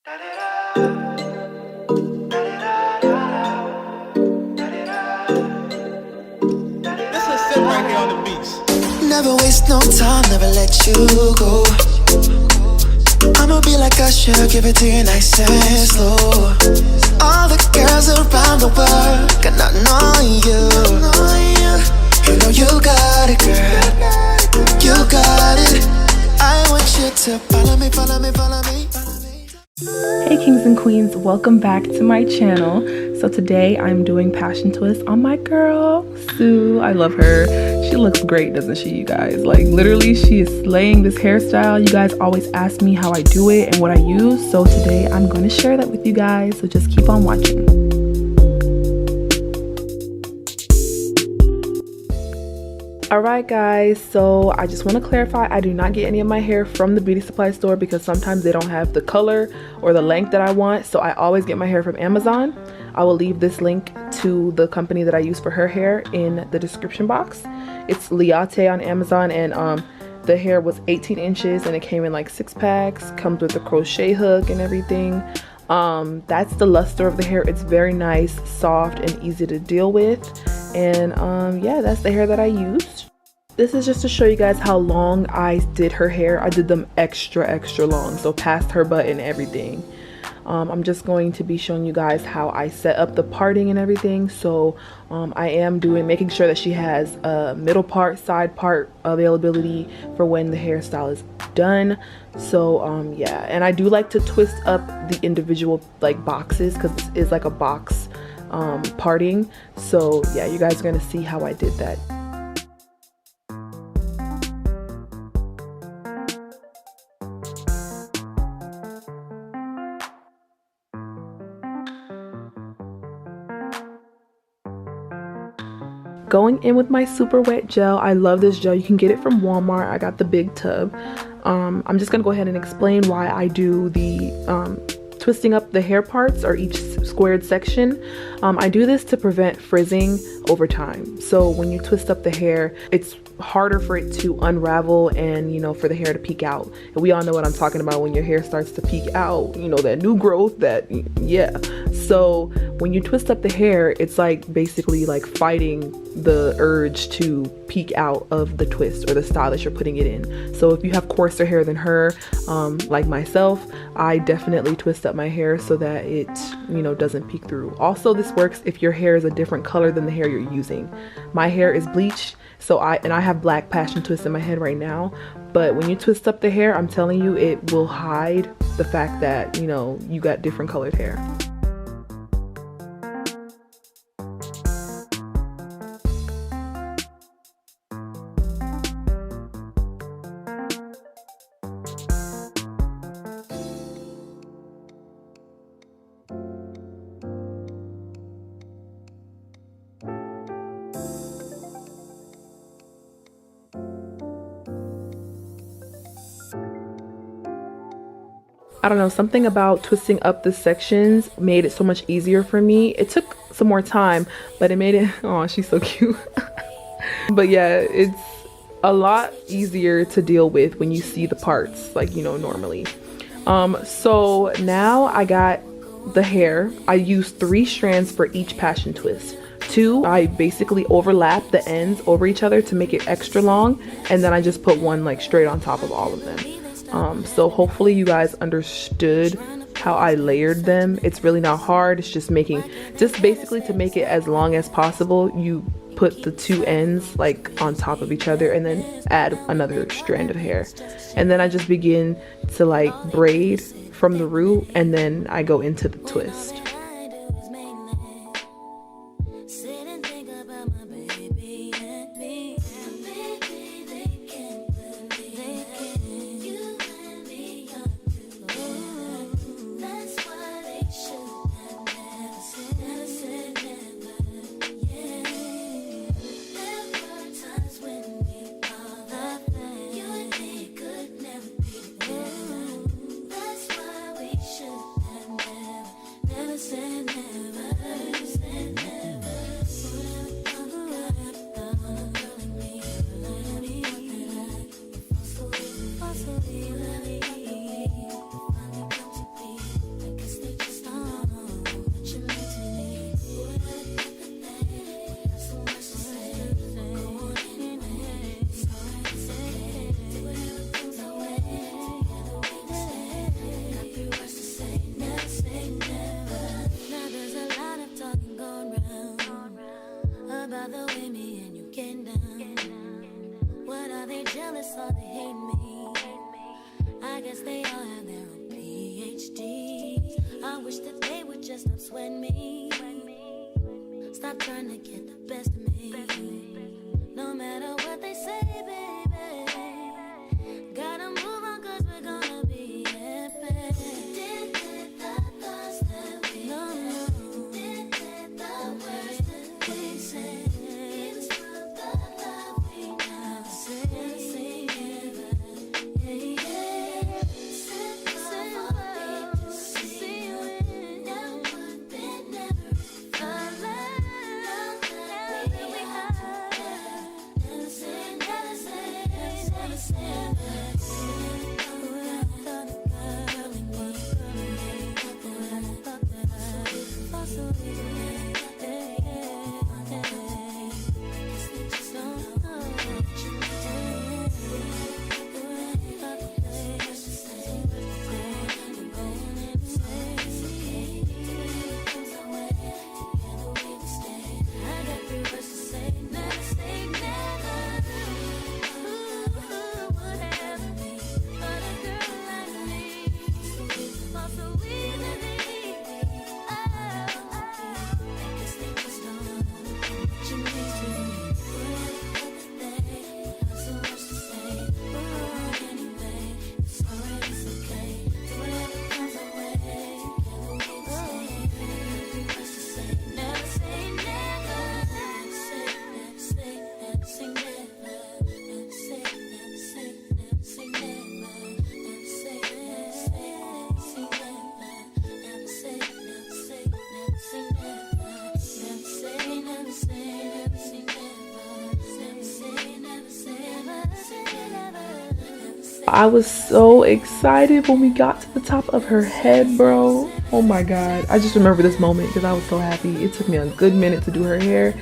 Never waste no time, never let you go. I'ma be like Usher, give it to you nice and slow. All the girls around the world got nothing on you. You know you got it, girl. You got it. I want you to follow me, follow me, follow me. Hey kings and queens, welcome back to my channel. So today I'm doing passion twists on my girl Sue. I love her. She looks great, doesn't she, you guys? Like literally she is slaying this hairstyle. You guys always ask me how I do it and what I use, so today I'm going to share that with you guys, so just keep on watching. Alright guys, so I just want to clarify, I do not get any of my hair from the beauty supply store because sometimes they don't have the color or the length that I want, so I always get my hair from Amazon. I will leave this link to the company that I use for her hair in the description box. It's Liate on Amazon, and the hair was 18 inches and it came in like 6 packs, comes with a crochet hook and everything. That's the luster of the hair. It's very nice, soft, and easy to deal with. And yeah, that's the hair that I used. This is just to show you guys how long I did her hair. I did them extra long, so past her butt and everything. I'm just going to be showing you guys how I set up the parting and everything. So I am making sure that she has a middle part, side part availability for when the hairstyle is done. So yeah, and I do like to twist up the individual like boxes because this is like a box parting. So yeah, you guys are gonna see how I did that. Going in with my super wet gel. I love this gel. You can get it from Walmart. I got the big tub. I'm just gonna go ahead and explain why I do the twisting up the hair parts or each squared section. I do this to prevent frizzing over time. So when you twist up the hair, it's harder for it to unravel and, you know, for the hair to peek out. And we all know what I'm talking about when your hair starts to peek out, you know, that new growth, that, yeah. So when you twist up the hair, it's like basically like fighting the urge to peek out of the twist or the style that you're putting it in. So if you have coarser hair than her, like myself, I definitely twist up my hair so that it, you know, doesn't peek through. Also, this works if your hair is a different color than the hair you're using. My hair is bleached, so I have black passion twists in my head right now, but when you twist up the hair, I'm telling you, it will hide the fact that, you know, you got different colored hair. I don't know, something about twisting up the sections made it so much easier for me. It took some more time, but it made it, oh, she's so cute. But yeah, it's a lot easier to deal with when you see the parts, like, you know, normally. So now I got the hair. I used 3 strands for each passion twist. 2, I basically overlap the ends over each other to make it extra long, and then I just put 1 like straight on top of all of them. So hopefully you guys understood how I layered them. It's really not hard. It's just basically to make it as long as possible, you put the 2 ends like on top of each other and then add another strand of hair. And then I just begin to like braid from the root, and then I go into the twist. wish that they would just stop sweating me. Stop trying to get the best of me. No matter what they say, baby, gotta move on 'cause we're gonna be happy. Did the thoughts that we know, did the words that we say, it's from the love we now say, never, yeah, yeah. Sit for me to see when now one bit never alone. Never we have, never say, never say, never say, never say. I was so excited when we got to the top of her head, bro. Oh my god, I just remember this moment because I was so happy. It took me a good minute to do her hair,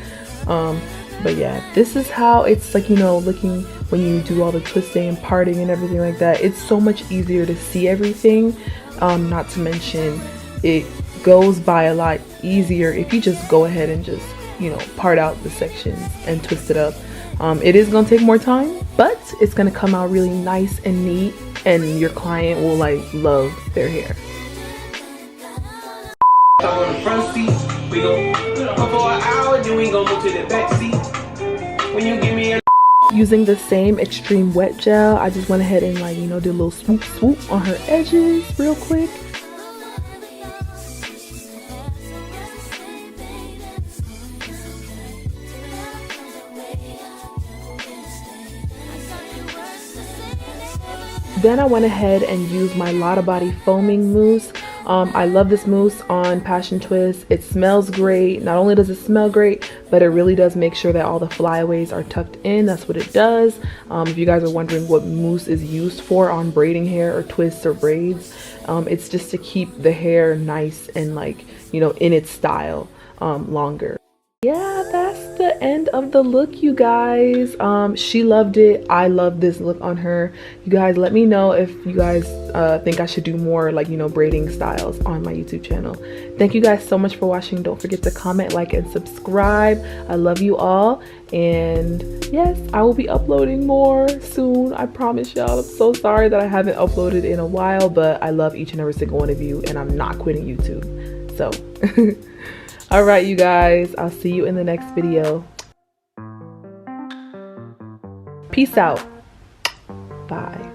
but yeah, this is how it's like, you know, looking when you do all the twisting and parting and everything like that. It's so much easier to see everything, not to mention it goes by a lot easier if you just go ahead and just, you know, part out the sections and twist it up. It is gonna take more time, but it's gonna come out really nice and neat, and your client will like love their hair. On the front seat, we go for an hour, then we gonna move to the back seat. When you give me a Using the same extreme wet gel, I just went ahead and, like, you know, did a little swoop on her edges real quick. Then I went ahead and used my Lotta Body foaming mousse. I love this mousse on Passion Twist. It smells great. Not only does it smell great, but it really does make sure that all the flyaways are tucked in. That's what it does. If you guys are wondering what mousse is used for on braiding hair or twists or braids, it's just to keep the hair nice and, like, you know, in its style longer. Yeah, that's the end of the look, you guys. She loved it. I love this look on her. You guys, let me know if you guys think I should do more, like, you know, braiding styles on my YouTube channel. Thank you guys so much for watching. Don't forget to comment, like, and subscribe. I love you all, and yes, I will be uploading more soon, I promise y'all. I'm so sorry that I haven't uploaded in a while, but I love each and every single one of you, and I'm not quitting YouTube. So all right, you guys, I'll see you in the next video. Peace out. Bye.